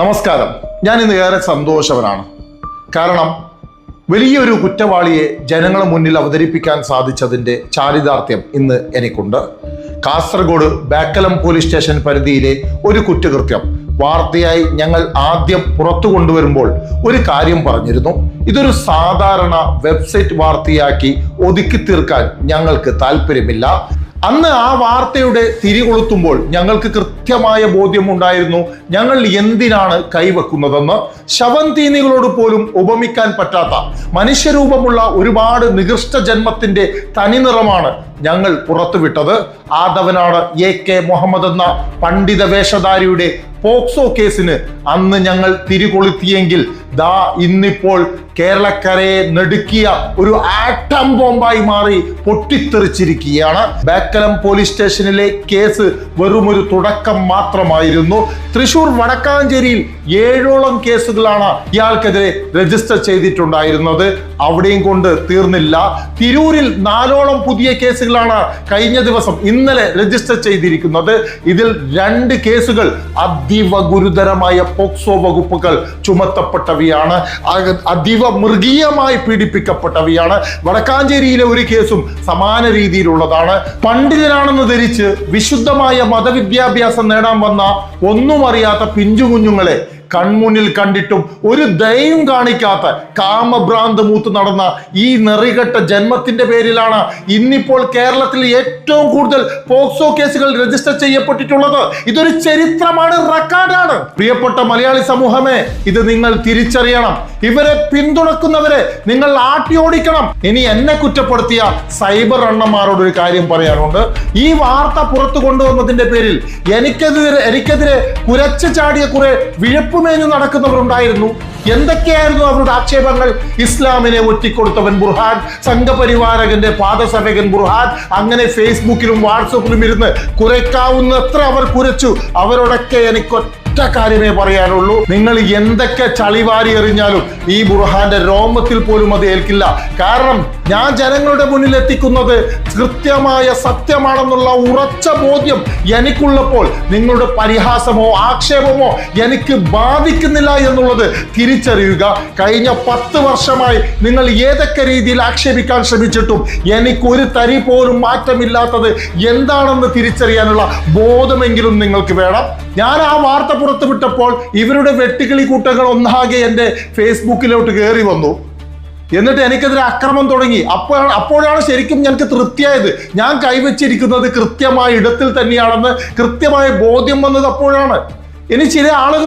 നമസ്കാരം. ഞാൻ ഇന്ന് ഏറെ സന്തോഷവനാണ്. കാരണം വലിയൊരു കുറ്റവാളിയെ ജനങ്ങളുടെ മുന്നിൽ അവതരിപ്പിക്കാൻ സാധിച്ചതിൻ്റെ ചാരിതാർത്ഥ്യം ഇന്ന് എനിക്കുണ്ട്. കാസർഗോഡ് ബേക്കലം പോലീസ് സ്റ്റേഷൻ പരിധിയിലെ ഒരു കുറ്റകൃത്യം വാർത്തയായി ഞങ്ങൾ ആദ്യം പുറത്തു കൊണ്ടുവരുമ്പോൾ ഒരു കാര്യം പറഞ്ഞിരുന്നു. ഇതൊരു സാധാരണ വെബ്സൈറ്റ് വാർത്തയാക്കി ഒതുക്കി തീർക്കാൻ ഞങ്ങൾക്ക് താല്പര്യമില്ല. അന്ന് ആ വാർത്തയുടെ തിരികൊളുത്തുമ്പോൾ ഞങ്ങൾക്ക് കൃത്യമായ ബോധ്യമുണ്ടായിരുന്നു ഞങ്ങൾ എന്തിനാണ് കൈവെക്കുന്നതെന്ന്. ശവന്തീനികളോട് പോലും ഉപമിക്കാൻ പറ്റാത്ത മനുഷ്യരൂപമുള്ള ഒരുപാട് നികൃഷ്ട ജന്മത്തിന്റെ തനിനിറമാണ് ഞങ്ങൾ പുറത്തുവിട്ടത്. ആദവനാണ് AK മുഹമ്മദ് എന്ന പണ്ഡിത വേഷധാരിയുടെ പോക്സോ കേസിന് അന്ന് ഞങ്ങൾ തിരികൊളുത്തിയെങ്കിൽ ദാ ഇന്നിപ്പോൾ കേരളക്കരയെ നടുക്കിയ ഒരു ആറ്റം ബോംബായി മാറി പൊട്ടിത്തെറിച്ചിരിക്കുകയാണ്. ബേക്കലം പോലീസ് സ്റ്റേഷനിലെ കേസ് വെറുമൊരു തുടക്കം മാത്രമായിരുന്നു. തൃശൂർ വടക്കാഞ്ചേരിയിൽ 7ഓളം കേസുകളാണ് ഇയാൾക്കെതിരെ രജിസ്റ്റർ ചെയ്തിട്ടുണ്ടായിരുന്നത്. അവിടെയും കൊണ്ട് തീർന്നില്ല. തിരൂരിൽ 4ഓളം പുതിയ കേസുകളാണ് കഴിഞ്ഞ ദിവസം ഇന്നലെ രജിസ്റ്റർ ചെയ്തിരിക്കുന്നത്. ഇതിൽ 2 കേസുകൾ അതീവ ഗുരുതരമായ പോക്സോ വകുപ്പുകൾ ചുമത്തപ്പെട്ടവയാണ്. അതീവ മൃഗീയമായി പീഡിപ്പിക്കപ്പെട്ടവയാണ്. വടക്കാഞ്ചേരിയിലെ ഒരു കേസും സമാന രീതിയിലുള്ളതാണ്. പണ്ഡിതനാണെന്ന് ധരിച്ച് വിശുദ്ധമായ മതവിദ്യാഭ്യാസം നേടാൻ വന്ന ഒന്നും അറിയാത്ത പിഞ്ചുകുഞ്ഞുങ്ങളെ കൺമുന്നിൽ കണ്ടിട്ടും ഒരു ദയയും കാണിക്കാത്ത കാമഭ്രാന്ത് മൂത്ത് നടന്ന ഈ നെറികെട്ട ജന്മത്തിന്റെ പേരിലാണ് ഇന്നിപ്പോൾ കേരളത്തിൽ ഏറ്റവും കൂടുതൽ പോക്സോ കേസുകൾ രജിസ്റ്റർ ചെയ്യപ്പെട്ടിട്ടുള്ളത്. ഇതൊരു ചരിത്രമാണ്, റെക്കോർഡാണ്. പ്രിയപ്പെട്ട മലയാളി സമൂഹമേ, ഇത് നിങ്ങൾ തിരിച്ചറിയണം. ഇവരെ പിന്തുണക്കുന്നവരെ നിങ്ങൾ ആട്ടിയോടിക്കണം. ഇനി എന്നെ കുറ്റപ്പെടുത്തിയ സൈബർ അണ്ണന്മാരോട് ഒരു കാര്യം പറയാനുണ്ട്. ഈ വാർത്ത പുറത്തു കൊണ്ടുവന്നതിന്റെ പേരിൽ എനിക്കെതിരെ കുരച്ചു ചാടിയ കുറെ വിഴപ്പുമേഞ്ഞു നടക്കുന്നവരുണ്ടായിരുന്നു. എന്തൊക്കെയായിരുന്നു അവരുടെ ആക്ഷേപങ്ങൾ? ഇസ്ലാമിനെ ഒറ്റിക്കൊടുത്തവൻ ബുർഹാൻ, സംഘപരിവാരകന്റെ പാദസേവകൻ ബുർഹാൻ, അങ്ങനെ ഫേസ്ബുക്കിലും വാട്സപ്പിലും ഇരുന്ന് കുരയ്ക്കാവുന്നത്ര അവർ കുരച്ചു. അവരോടൊക്കെ എനിക്കൊറ്റ കാര്യമേ പറയാനുള്ളൂ. നിങ്ങൾ എന്തൊക്കെ ചളിവാരി എറിഞ്ഞാലും ഈ ബുർഹാന്റെ രോമത്തിൽ പോലും അത് ഏൽക്കില്ല. കാരണം ഞാൻ ജനങ്ങളുടെ മുന്നിൽ എത്തിക്കുന്നത് കൃത്യമായ സത്യമാണെന്നുള്ള ഉറച്ച ബോധ്യം എനിക്കുള്ളപ്പോൾ നിങ്ങളുടെ പരിഹാസമോ ആക്ഷേപമോ എനിക്ക് ബാധിക്കുന്നില്ല എന്നുള്ളത് തിരിച്ചറിയുക. കഴിഞ്ഞ 10 വർഷമായി നിങ്ങൾ ഏതൊക്കെ രീതിയിൽ ആക്ഷേപിക്കാൻ ശ്രമിച്ചിട്ടും എനിക്കൊരു തരി പോലും മാറ്റമില്ലാത്തത് എന്താണെന്ന് തിരിച്ചറിയാനുള്ള ബോധമെങ്കിലും നിങ്ങൾക്ക് വേണം. ഞാൻ ആ വാർത്ത പുറത്തുവിട്ടപ്പോൾ ഇവരുടെ വെട്ടുകിളി കൂട്ടങ്ങൾ ഒന്നാകെ എൻ്റെ ഫേസ്ബുക്കിലോട്ട് കയറി വന്നു. എന്നിട്ട് എനിക്കെതിരെ അക്രമം തുടങ്ങി. അപ്പോഴാണ് ശരിക്കും ഞങ്ങൾക്ക് തൃപ്തിയായത്. ഞാൻ കൈവച്ചിരിക്കുന്നത് കൃത്യമായ ഇടത്തിൽ തന്നെയാണെന്ന് കൃത്യമായ ബോധ്യം വന്നത് അപ്പോഴാണ്. ഇനി ചില ആളുകൾ